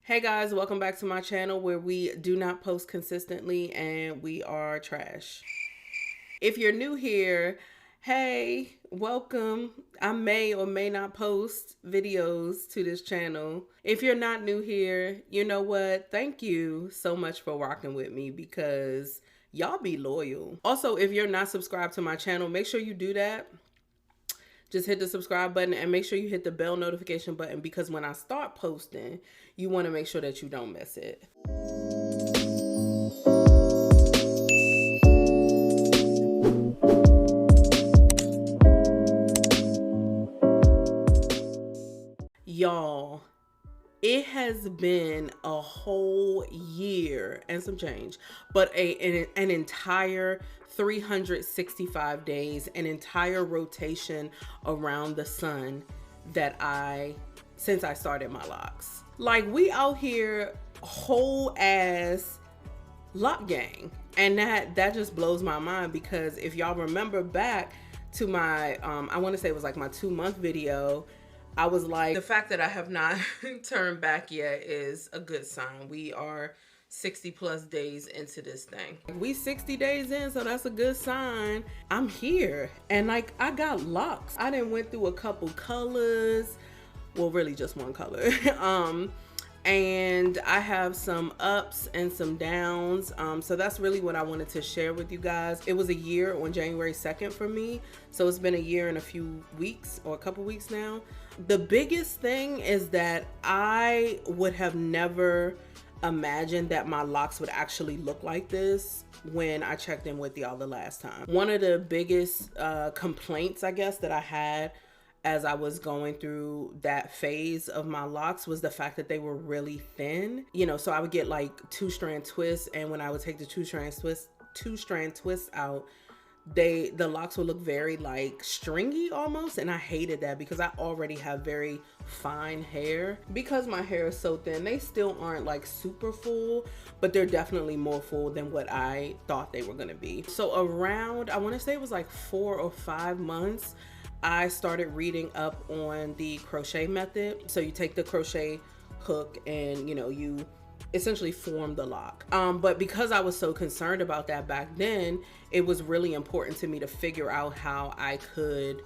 Hey guys, welcome back to my channel where we do not post consistently and we are trash. If you're new here, hey, welcome. I may or may not post videos to this channel. If you're not new here, you know what? Thank you so much for rocking with me because y'all be loyal. Also, if you're not subscribed to my channel, make sure you do that. Just hit the subscribe button and make sure you hit the bell notification button because when I start posting, you want to make sure that you don't miss it. Y'all, it has been a whole year and some change, but an entire 365 days, an entire rotation around the sun since I started my locks. Like, we out here whole ass lock gang. And that just blows my mind because if y'all remember back to my, I want to say it was like my 2-month video, I was like, the fact that I have not turned back yet is a good sign. We are 60 plus days into this thing. We 60 days in, so that's a good sign. I'm here and like I got locks. I done went through a couple colors. Well, really just one color. And I have some ups and some downs. So that's really what I wanted to share with you guys. It was a year on January 2nd for me. So it's been a year and a few weeks or a couple weeks now. The biggest thing is that I would have never imagined that my locks would actually look like this when I checked in with y'all the last time. One of the biggest complaints, I guess, that I had as I was going through that phase of my locks was the fact that they were really thin. You know, so I would get like 2-strand twists, and when I would take the 2-strand twists out, the locks would look very like stringy almost, and I hated that because I already have very fine hair. Because my hair is so thin, they still aren't like super full, but they're definitely more full than what I thought they were gonna be. So around, I want to say it was like 4 or 5 months, I started reading up on the crochet method. So you take the crochet hook and you essentially form the lock. But because I was so concerned about that back then, it was really important to me to figure out how I could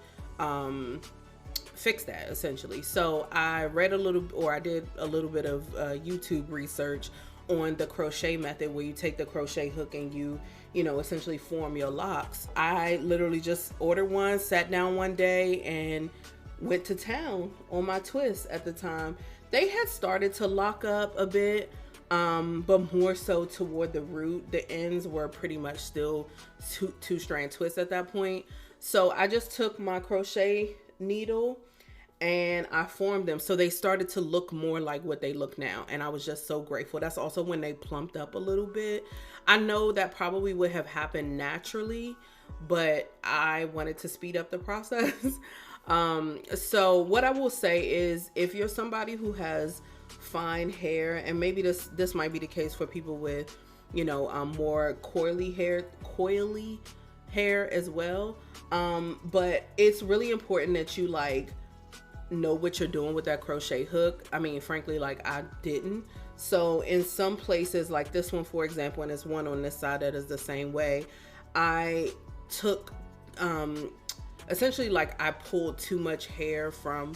fix that essentially. So I read I did a little bit of YouTube research on the crochet method, where you take the crochet hook and you essentially form your locks. I literally just ordered one, sat down one day and went to town on my twists at the time. They had started to lock up a bit, but more so toward the root. The ends were pretty much still 2-strand twists at that point. So I just took my crochet needle and I formed them. So they started to look more like what they look now. And I was just so grateful. That's also when they plumped up a little bit. I know that probably would have happened naturally, but I wanted to speed up the process. So what I will say is, if you're somebody who has fine hair, and maybe this might be the case for people with more coily hair as well, but it's really important that you know what you're doing with that crochet hook. I mean, frankly, I didn't. So in some places, like this one for example, and there's one on this side that is the same way, I took essentially I pulled too much hair from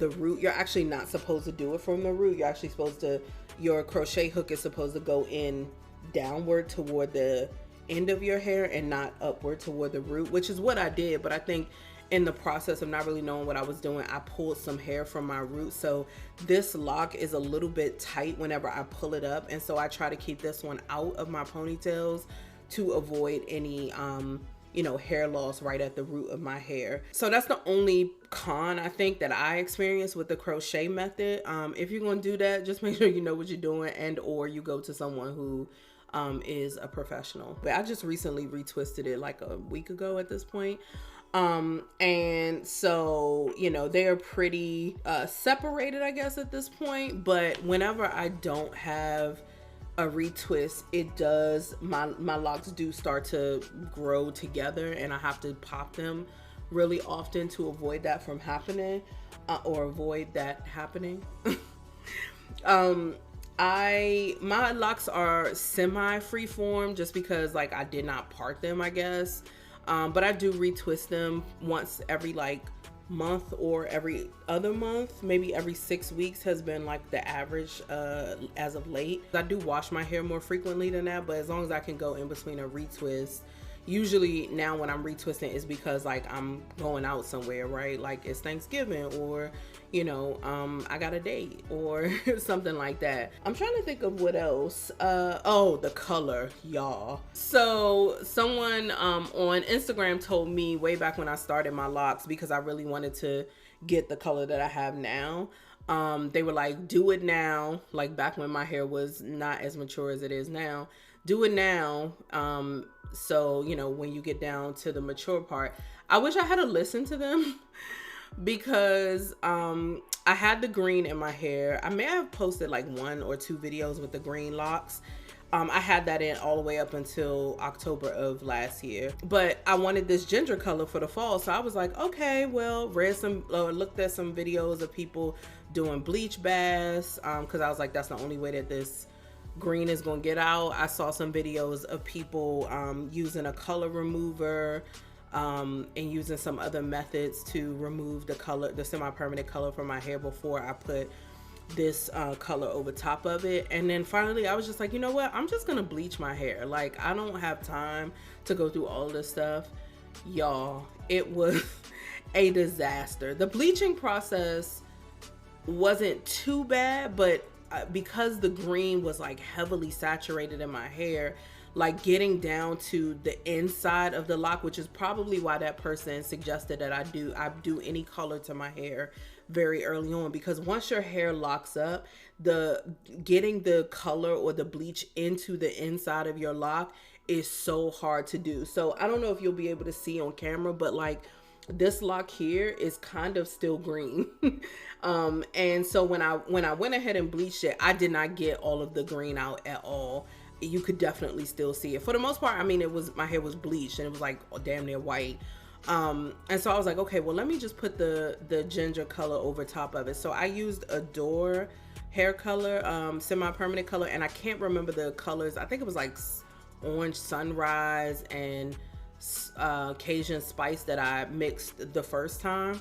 the root. You're actually not supposed to do it from the root. You're actually supposed to, your crochet hook is supposed to go in downward toward the end of your hair and not upward toward the root, which is what I did. But I think in the process of not really knowing what I was doing, I pulled some hair from my root. So this lock is a little bit tight whenever I pull it up. And so I try to keep this one out of my ponytails to avoid any hair loss right at the root of my hair. So that's the only con I think that I experienced with the crochet method. If you're going to do that, just make sure you know what you're doing, and or you go to someone who is a professional. But I just recently retwisted it like a week ago at this point. And so, they are pretty separated, I guess, at this point. But whenever I don't have a retwist, it does, my locks do start to grow together, and I have to pop them really often to avoid that from happening, or avoid that happening. My locks are semi freeform just because like I did not part them, I guess. But I do retwist them once every like month or every other month. Maybe every 6 weeks has been like the average as of late. I do wash my hair more frequently than that, but as long as I can go in between a retwist. Usually now when I'm retwisting is because like I'm going out somewhere, right? Like it's Thanksgiving, or you know, I got a date or something like that. I'm trying to think of what else. Oh, the color, y'all. So someone on Instagram told me way back when I started my locks, because I really wanted to get the color that I have now. They were like, do it now. Like back when my hair was not as mature as it is now. Do it now. So, you know, when you get down to the mature part, I wish I had listened to them because I had the green in my hair. I may have posted like 1 or 2 videos with the green locks. I had that in all the way up until October of last year, but I wanted this ginger color for the fall. So I was like, okay, well, looked at some videos of people doing bleach baths. Cause I was like, that's the only way that this green is gonna get out. I saw some videos of people using a color remover and using some other methods to remove the color, the semi-permanent color from my hair before I put this color over top of it. And then finally I was just like, you know what, I'm just gonna bleach my hair. Like I don't have time to go through all this stuff. Y'all, it was a disaster. The bleaching process wasn't too bad, but because the green was like heavily saturated in my hair, like getting down to the inside of the lock, which is probably why that person suggested that I do any color to my hair very early on, because once your hair locks up, getting the color or the bleach into the inside of your lock is so hard to do. So I don't know if you'll be able to see on camera, but like this lock here is kind of still green. And so when I went ahead and bleached it, I did not get all of the green out at all. You could definitely still see it. For the most part, I mean, my hair was bleached and it was like damn near white. And so I was like, okay, well, let me just put the ginger color over top of it. So I used Adore hair color, semi-permanent color, and I can't remember the colors. I think it was like Orange Sunrise and Cajun Spice that I mixed the first time.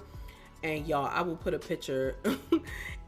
And y'all, I will put a picture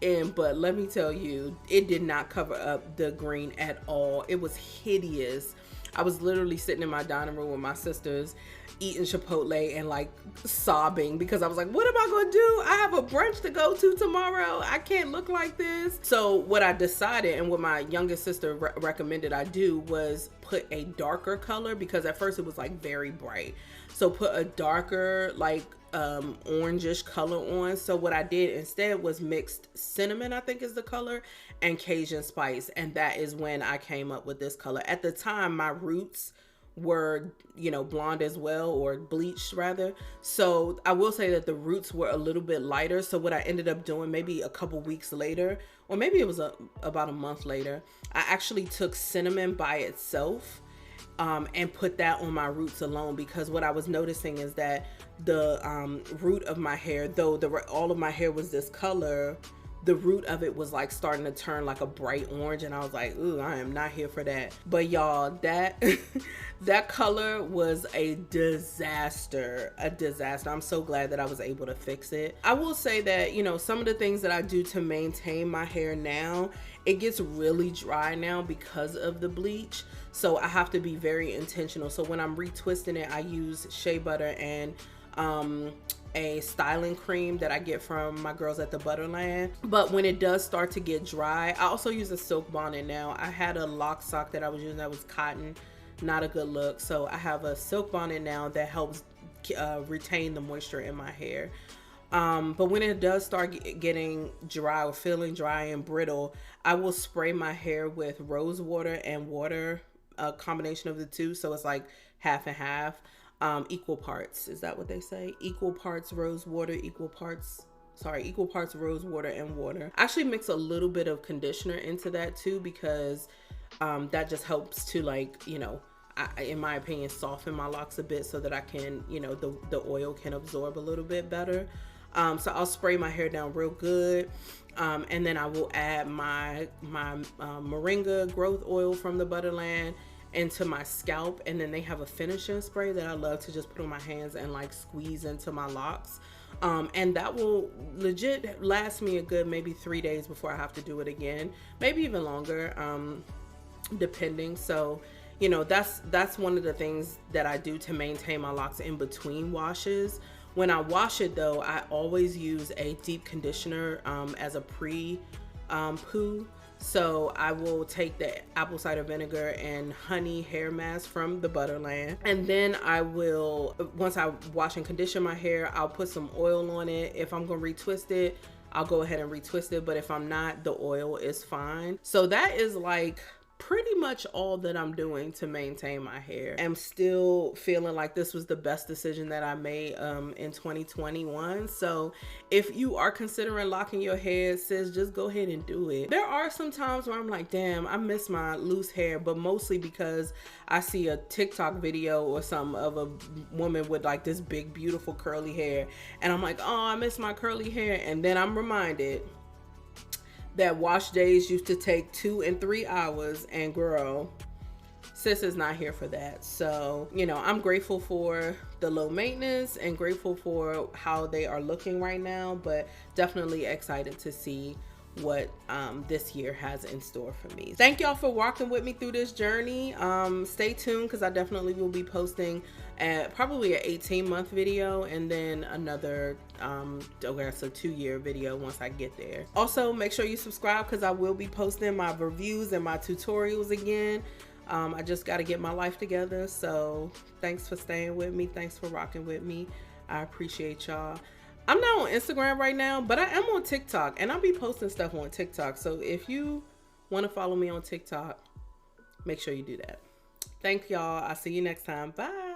in, but let me tell you, it did not cover up the green at all. It was hideous. I was literally sitting in my dining room with my sisters eating Chipotle and like sobbing because I was like, what am I gonna do? I have a brunch to go to tomorrow. I can't look like this. So what I decided, and what my youngest sister recommended I do, was put a darker color, because at first it was like very bright. So put a darker, like orangish color on. So what I did instead was mixed cinnamon, I think is the color, and Cajun Spice, and that is when I came up with this color. At the time, my roots were, you know, blonde as well, or bleached rather. So I will say that the roots were a little bit lighter. So what I ended up doing, maybe a couple weeks later, or maybe it was about a month later, I actually took cinnamon by itself and put that on my roots alone, because what I was noticing is that the root of my hair, though all of my hair was this color, the root of it was like starting to turn like a bright orange, and I was like, ooh, I am not here for that. But y'all, that that color was a disaster. I'm so glad that I was able to fix it. I will say that, you know, some of the things that I do to maintain my hair now, it gets really dry now because of the bleach. So I have to be very intentional. So when I'm retwisting it, I use shea butter and a styling cream that I get from my girls at the Butterland. But when it does start to get dry, I also use a silk bonnet now. I had a lock sock that I was using that was cotton, not a good look. So I have a silk bonnet now that helps retain the moisture in my hair. But when it does start getting dry or feeling dry and brittle, I will spray my hair with rose water and water, a combination of the two. So it's like half and half. Equal parts, is that what they say? Equal parts rose water, equal parts rose water and water. I actually mix a little bit of conditioner into that too, because that just helps to, like, you know, in my opinion, soften my locks a bit so that I can, you know, the oil can absorb a little bit better. So I'll spray my hair down real good. And then I will add my moringa growth oil from the Butterland into my scalp. And then they have a finishing spray that I love to just put on my hands and like squeeze into my locks. And that will legit last me a good maybe 3 days before I have to do it again, maybe even longer, depending. So, you know, that's one of the things that I do to maintain my locks in between washes. When I wash it though, I always use a deep conditioner as a poo. So I will take the apple cider vinegar and honey hair mask from the Butterland. And then I will, once I wash and condition my hair, I'll put some oil on it. If I'm gonna retwist it, I'll go ahead and retwist it. But if I'm not, the oil is fine. So that is like pretty much all that I'm doing to maintain my hair. I'm still feeling like this was the best decision that I made in 2021. So if you are considering locking your hair, sis, just go ahead and do it. There are some times where I'm like, damn, I miss my loose hair, but mostly because I see a TikTok video or something of a woman with like this big, beautiful curly hair. And I'm like, oh, I miss my curly hair. And then I'm reminded that wash days used to take 2 and 3 hours, and girl, sis is not here for that. So, you know, I'm grateful for the low maintenance and grateful for how they are looking right now, but definitely excited to see what this year has in store for me. Thank y'all for walking with me through this journey. Stay tuned because I definitely will be posting probably an 18-month video and then another okay, so 2-year video once I get there. Also, make sure you subscribe because I will be posting my reviews and my tutorials again. I just got to get my life together. So thanks for staying with me. Thanks for rocking with me. I appreciate y'all. I'm not on Instagram right now, but I am on TikTok, and I'll be posting stuff on TikTok. So if you want to follow me on TikTok, make sure you do that. Thank y'all. I'll see you next time. Bye.